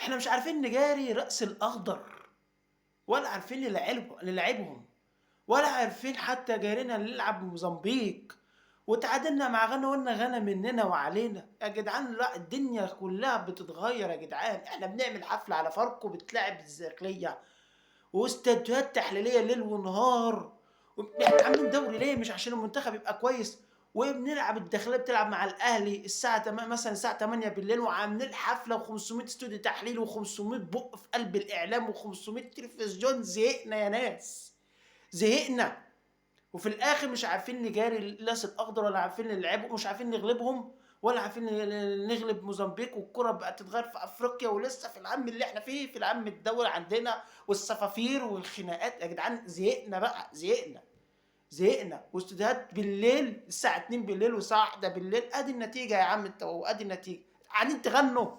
إحنا مش عارفين نجاري رأس الأخضر، ولا عارفين نلاعبهم، ولا عارفين حتى جارينا نلعب موزمبيق، وتعادلنا مع غانا وقلنا غانا مننا وعلينا. يا جدعان لأ، الدنيا كلها بتتغير يا جدعان. إحنا بنعمل حفلة على فاركو بتلعب الزاكلية، واستاديوهات تحليلية ليل ونهار. إحنا عاملين دوري ليه؟ مش عشان المنتخب يبقى كويس. وبنلعب الداخلية بتلعب مع الأهلي الساعة مثلا الساعة 8 بالليل، وعاملين حفلة و500 استوديو تحليل و500 بق في قلب الإعلام و500 تلفزيون. زهقنا يا ناس، زهقنا. وفي الاخر مش عارفين نجاري اللاس الاخضر، ولا عارفين نلعبهم، مش عارفين نغلبهم، ولا عارفين نغلب موزمبيق. والكره بقت تتغير في افريقيا، ولسه في العم اللي احنا فيه، في العم الدولي عندنا، والصفافير والخناقات. يا جدعان زهقنا بقى، زهقنا زهقنا. واستوديوهات بالليل الساعه 2 بالليل والساعه 1 بالليل. ادي النتيجه يا عم انت، وادي النتيجه قاعدين تغنوا.